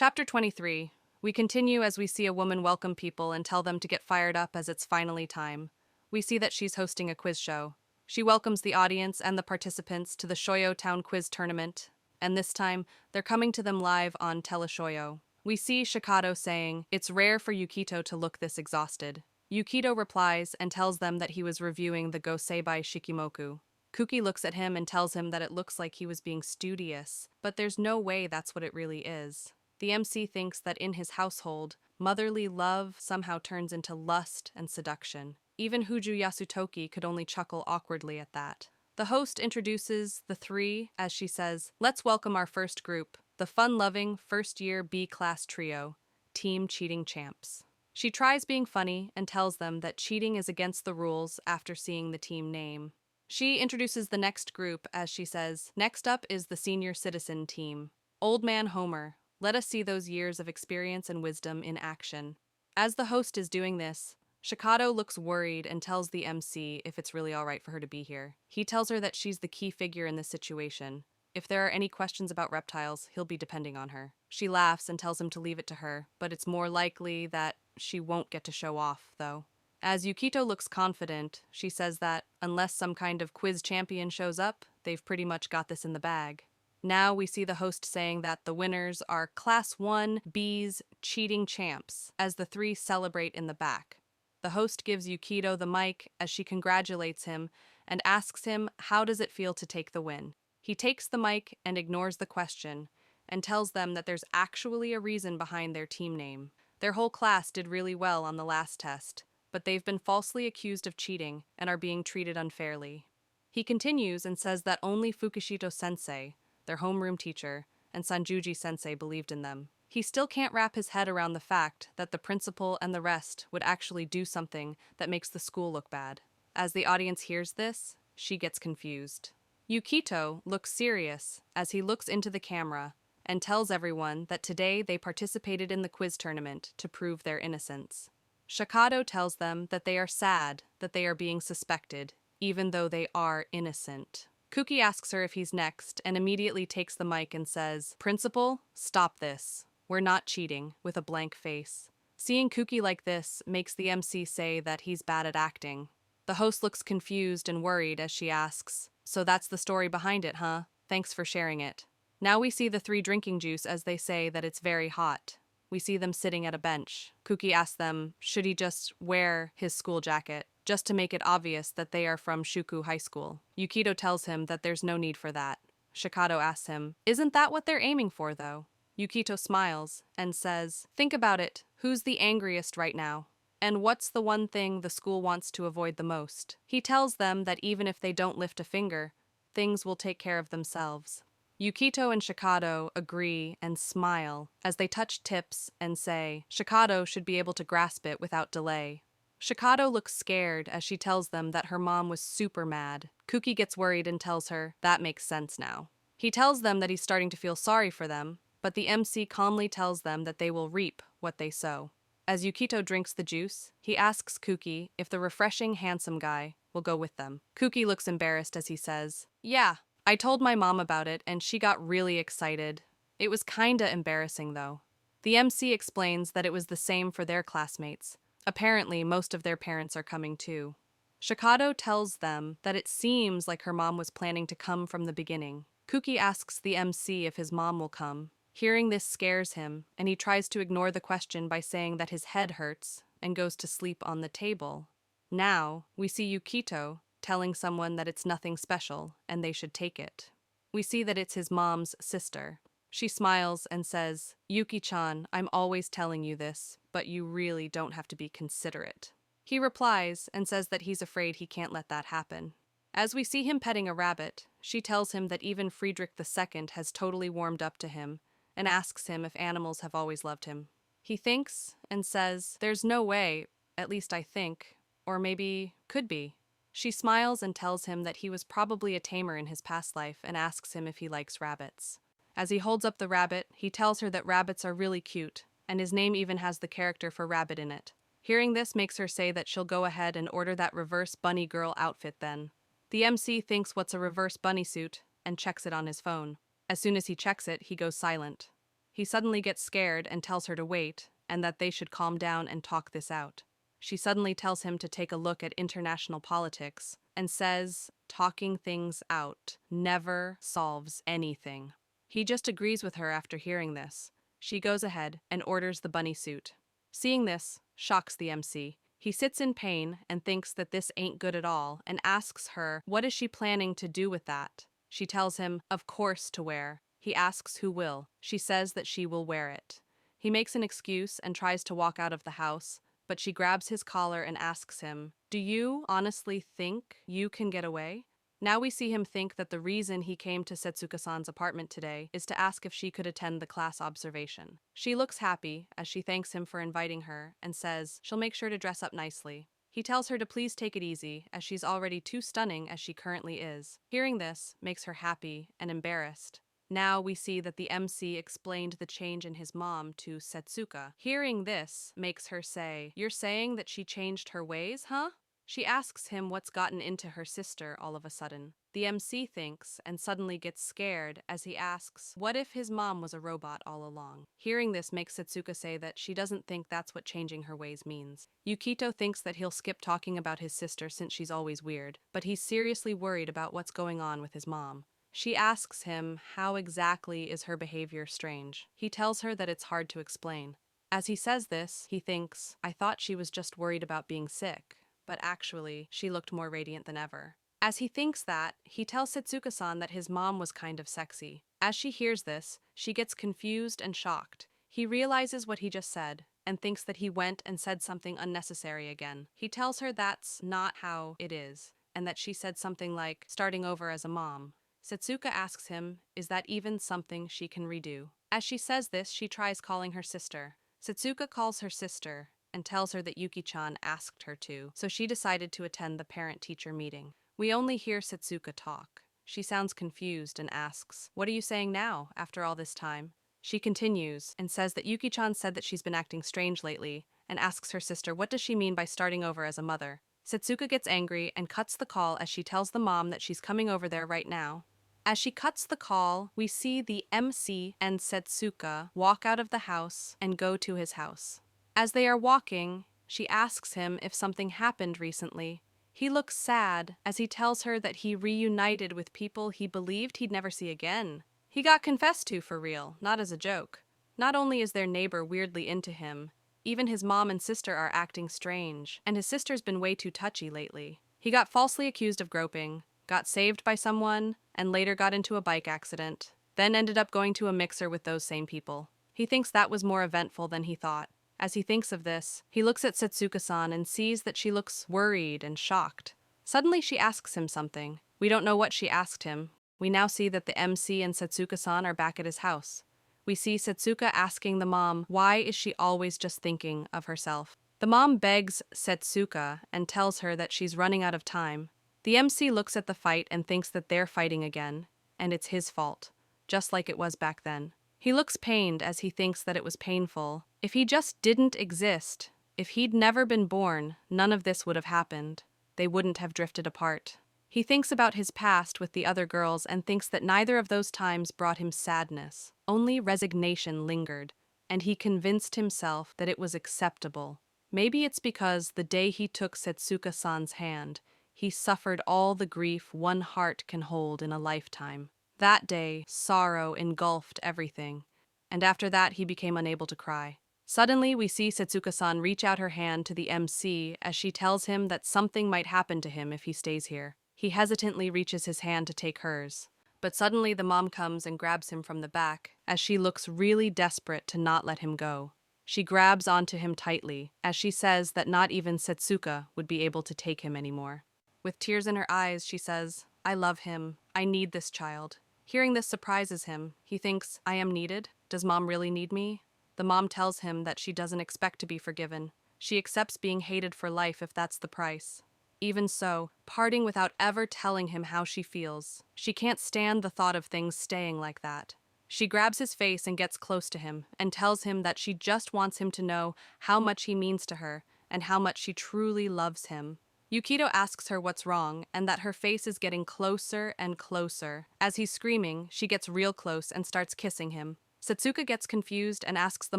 Chapter 23. We continue as we see a woman welcome people and tell them to get fired up as it's finally time. We see that she's hosting a quiz show. She welcomes the audience and the participants to the Shoyo Town Quiz Tournament, and this time, they're coming to them live on Teleshoyo. We see Shikado saying, "It's rare for Yukito to look this exhausted." Yukito replies and tells them that he was reviewing the Goseibai Shikimoku. Kuki looks at him and tells him that it looks like he was being studious, but there's no way that's what it really is. The MC thinks that in his household, motherly love somehow turns into lust and seduction. Even Huju Yasutoki could only chuckle awkwardly at that. The host introduces the three as she says, "Let's welcome our first group, the fun-loving first-year B-class trio, Team Cheating Champs." She tries being funny and tells them that cheating is against the rules after seeing the team name. She introduces the next group as she says, "Next up is the Senior Citizen Team. Old Man Homer, let us see those years of experience and wisdom in action." As the host is doing this, Shikado looks worried and tells the MC if it's really all right for her to be here. He tells her that she's the key figure in this situation. If there are any questions about reptiles, he'll be depending on her. She laughs and tells him to leave it to her, but it's more likely that she won't get to show off, though. As Yukito looks confident, she says that, unless some kind of quiz champion shows up, they've pretty much got this in the bag. Now we see the host saying that the winners are Class 1 B's Cheating Champs, as the three celebrate in the back. The host gives Yukito the mic as she congratulates him and asks him how does it feel to take the win. He takes the mic and ignores the question and tells them that there's actually a reason behind their team name. Their whole class did really well on the last test, but they've been falsely accused of cheating and are being treated unfairly. He continues and says that only Fukushito-sensei, their homeroom teacher, and Sanjuji-sensei believed in them. He still can't wrap his head around the fact that the principal and the rest would actually do something that makes the school look bad. As the audience hears this, she gets confused. Yukito looks serious as he looks into the camera and tells everyone that today they participated in the quiz tournament to prove their innocence. Shikado tells them that they are sad that they are being suspected, even though they are innocent. Kuki asks her if he's next and immediately takes the mic and says, "Principal, stop this. We're not cheating," with a blank face. Seeing Kuki like this makes the MC say that he's bad at acting. The host looks confused and worried as she asks, "So that's the story behind it, huh? Thanks for sharing it." Now we see the three drinking juice as they say that it's very hot. We see them sitting at a bench. Kuki asks them, should he just wear his school jacket, just to make it obvious that they are from Shuku High School. Yukito tells him that there's no need for that. Shikado asks him, "Isn't that what they're aiming for, though?" Yukito smiles and says, "Think about it. Who's the angriest right now? And what's the one thing the school wants to avoid the most?" He tells them that even if they don't lift a finger, things will take care of themselves. Yukito and Shikado agree and smile as they touch tips and say Shikado should be able to grasp it without delay. Shikado looks scared as she tells them that her mom was super mad. Kuki gets worried and tells her that makes sense now. He tells them that he's starting to feel sorry for them, but the MC calmly tells them that they will reap what they sow. As Yukito drinks the juice, he asks Kuki if the refreshing handsome guy will go with them. Kuki looks embarrassed as he says, "Yeah, I told my mom about it and she got really excited. It was kinda embarrassing though." The MC explains that it was the same for their classmates. Apparently, most of their parents are coming too. Shikado tells them that it seems like her mom was planning to come from the beginning. Kuki asks the MC if his mom will come. Hearing this scares him, and he tries to ignore the question by saying that his head hurts and goes to sleep on the table. Now, we see Yukito telling someone that it's nothing special and they should take it. We see that it's his mom's sister. She smiles and says, "Yuki-chan, I'm always telling you this, but you really don't have to be considerate." He replies and says that he's afraid he can't let that happen. As we see him petting a rabbit, she tells him that even Friedrich II has totally warmed up to him and asks him if animals have always loved him. He thinks and says, "There's no way, at least I think, or maybe could be." She smiles and tells him that he was probably a tamer in his past life and asks him if he likes rabbits. As he holds up the rabbit, he tells her that rabbits are really cute, and his name even has the character for rabbit in it. Hearing this makes her say that she'll go ahead and order that reverse bunny girl outfit then. The MC thinks what's a reverse bunny suit and checks it on his phone. As soon as he checks it, he goes silent. He suddenly gets scared and tells her to wait, and that they should calm down and talk this out. She suddenly tells him to take a look at international politics and says, talking things out never solves anything. He just agrees with her after hearing this. She goes ahead and orders the bunny suit. Seeing this shocks the MC. He sits in pain and thinks that this ain't good at all and asks her what is she planning to do with that. She tells him, of course, to wear. He asks who will. She says that she will wear it. He makes an excuse and tries to walk out of the house, but she grabs his collar and asks him, do you honestly think you can get away? Now we see him think that the reason he came to Setsuka-san's apartment today is to ask if she could attend the class observation. She looks happy as she thanks him for inviting her and says she'll make sure to dress up nicely. He tells her to please take it easy as she's already too stunning as she currently is. Hearing this makes her happy and embarrassed. Now we see that the MC explained the change in his mom to Setsuka. Hearing this makes her say, you're saying that she changed her ways, huh? She asks him what's gotten into her sister all of a sudden. The MC thinks and suddenly gets scared as he asks, what if his mom was a robot all along? Hearing this makes Setsuka say that she doesn't think that's what changing her ways means. Yukito thinks that he'll skip talking about his sister since she's always weird, but he's seriously worried about what's going on with his mom. She asks him how exactly is her behavior strange. He tells her that it's hard to explain. As he says this, he thinks, I thought she was just worried about being sick, but actually, she looked more radiant than ever. As he thinks that, he tells Setsuka-san that his mom was kind of sexy. As she hears this, she gets confused and shocked. He realizes what he just said and thinks that he went and said something unnecessary again. He tells her that's not how it is, and that she said something like, starting over as a mom. Setsuka asks him, is that even something she can redo? As she says this, she tries calling her sister. Setsuka calls her sister and tells her that Yuki-chan asked her to, so she decided to attend the parent-teacher meeting. We only hear Setsuka talk. She sounds confused and asks, what are you saying now, after all this time? She continues and says that Yuki-chan said that she's been acting strange lately and asks her sister what does she mean by starting over as a mother. Setsuka gets angry and cuts the call as she tells the mom that she's coming over there right now. As she cuts the call, we see the MC and Setsuka walk out of the house and go to his house. As they are walking, she asks him if something happened recently. He looks sad as he tells her that he reunited with people he believed he'd never see again. He got confessed to for real, not as a joke. Not only is their neighbor weirdly into him, even his mom and sister are acting strange, and his sister's been way too touchy lately. He got falsely accused of groping, got saved by someone, and later got into a bike accident, then ended up going to a mixer with those same people. He thinks that was more eventful than he thought. As he thinks of this, he looks at Setsuka-san and sees that she looks worried and shocked. Suddenly she asks him something. We don't know what she asked him. We now see that the MC and Setsuka-san are back at his house. We see Setsuka asking the mom, why is she always just thinking of herself? The mom begs Setsuka and tells her that she's running out of time. The MC looks at the fight and thinks that they're fighting again, and it's his fault, just like it was back then. He looks pained as he thinks that it was painful. If he just didn't exist, if he'd never been born, none of this would have happened. They wouldn't have drifted apart. He thinks about his past with the other girls and thinks that neither of those times brought him sadness. Only resignation lingered, and he convinced himself that it was acceptable. Maybe it's because the day he took Setsuka-san's hand, he suffered all the grief one heart can hold in a lifetime. That day, sorrow engulfed everything, and after that he became unable to cry. Suddenly, we see Setsuka-san reach out her hand to the MC as she tells him that something might happen to him if he stays here. He hesitantly reaches his hand to take hers, but suddenly the mom comes and grabs him from the back as she looks really desperate to not let him go. She grabs onto him tightly as she says that not even Setsuka would be able to take him anymore. With tears in her eyes, she says, I love him. I need this child. Hearing this surprises him. He thinks, I am needed? Does mom really need me? The mom tells him that she doesn't expect to be forgiven. She accepts being hated for life if that's the price. Even so, parting without ever telling him how she feels. She can't stand the thought of things staying like that. She grabs his face and gets close to him and tells him that she just wants him to know how much he means to her and how much she truly loves him. Yukito asks her what's wrong and that her face is getting closer and closer. As he's screaming, she gets real close and starts kissing him. Setsuka gets confused and asks the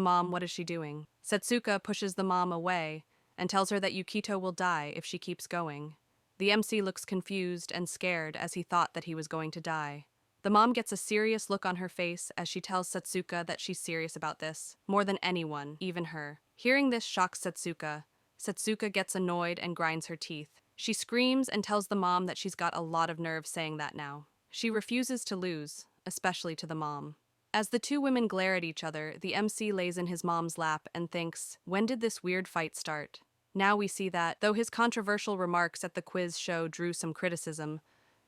mom what is she doing. Setsuka pushes the mom away and tells her that Yukito will die if she keeps going. The MC looks confused and scared as he thought that he was going to die. The mom gets a serious look on her face as she tells Setsuka that she's serious about this, more than anyone, even her. Hearing this shocks Setsuka. Setsuka gets annoyed and grinds her teeth. She screams and tells the mom that she's got a lot of nerve saying that now. She refuses to lose, especially to the mom. As the two women glare at each other, the MC lays in his mom's lap and thinks, when did this weird fight start? Now we see that, though his controversial remarks at the quiz show drew some criticism,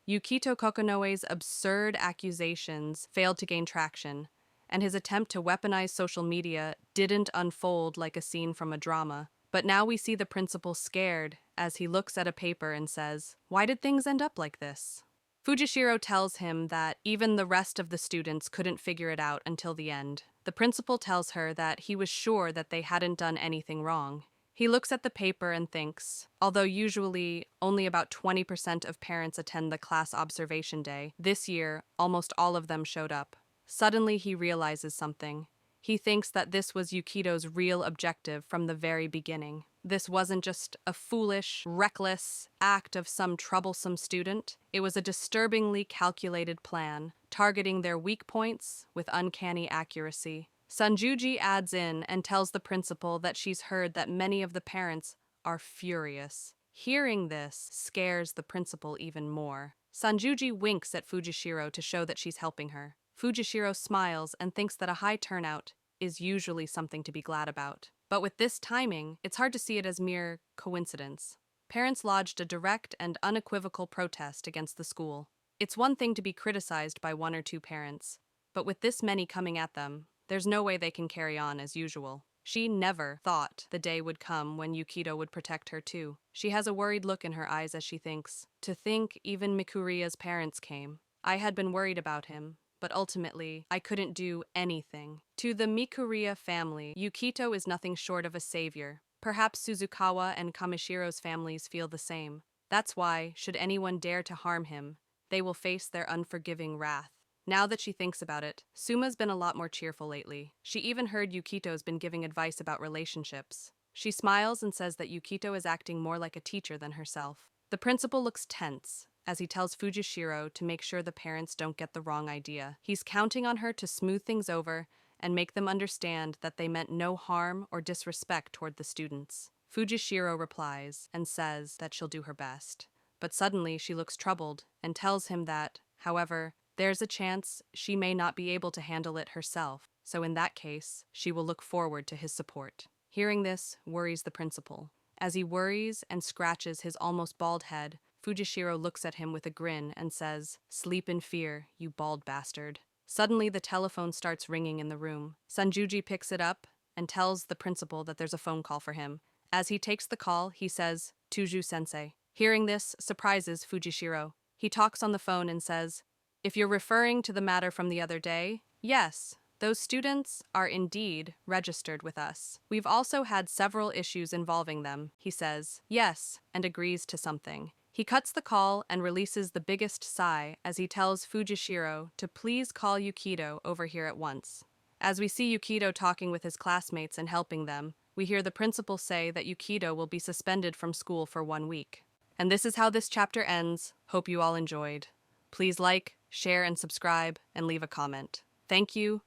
Yukito Kokonoe's absurd accusations failed to gain traction, and his attempt to weaponize social media didn't unfold like a scene from a drama. But now we see the principal scared as he looks at a paper and says, "Why did things end up like this?" Fujishiro tells him that even the rest of the students couldn't figure it out until the end. The principal tells her that he was sure that they hadn't done anything wrong. He looks at the paper and thinks, although usually only about 20% of parents attend the class observation day, this year almost all of them showed up. Suddenly he realizes something. He thinks that this was Yukito's real objective from the very beginning. This wasn't just a foolish, reckless act of some troublesome student. It was a disturbingly calculated plan, targeting their weak points with uncanny accuracy. Sanjuji adds in and tells the principal that she's heard that many of the parents are furious. Hearing this scares the principal even more. Sanjuji winks at Fujishiro to show that she's helping her. Fujishiro smiles and thinks that a high turnout is usually something to be glad about. But with this timing, it's hard to see it as mere coincidence. Parents lodged a direct and unequivocal protest against the school. It's one thing to be criticized by one or two parents, but with this many coming at them, there's no way they can carry on as usual. She never thought the day would come when Yukito would protect her too. She has a worried look in her eyes as she thinks, to think even Mikuriya's parents came. I had been worried about him, but ultimately, I couldn't do anything. To the Mikuriya family, Yukito is nothing short of a savior. Perhaps Suzukawa and Kamishiro's families feel the same. That's why, should anyone dare to harm him, they will face their unforgiving wrath. Now that she thinks about it, Suma's been a lot more cheerful lately. She even heard Yukito's been giving advice about relationships. She smiles and says that Yukito is acting more like a teacher than herself. The principal looks tense as he tells Fujishiro to make sure the parents don't get the wrong idea. He's counting on her to smooth things over and make them understand that they meant no harm or disrespect toward the students. Fujishiro replies and says that she'll do her best. But suddenly she looks troubled and tells him that, however, there's a chance she may not be able to handle it herself, so in that case, she will look forward to his support. Hearing this worries the principal. As he worries and scratches his almost bald head, Fujishiro looks at him with a grin and says, "Sleep in fear, you bald bastard." Suddenly, the telephone starts ringing in the room. Sanjuji picks it up and tells the principal that there's a phone call for him. As he takes the call, he says, "Tuju-sensei." Hearing this surprises Fujishiro. He talks on the phone and says, "If you're referring to the matter from the other day, yes, those students are indeed registered with us. We've also had several issues involving them," he says, "yes," and agrees to something. He cuts the call and releases the biggest sigh as he tells Fujishiro to please call Yukito over here at once. As we see Yukito talking with his classmates and helping them, we hear the principal say that Yukito will be suspended from school for 1 week. And this is how this chapter ends. Hope you all enjoyed. Please like, share, and subscribe, and leave a comment. Thank you,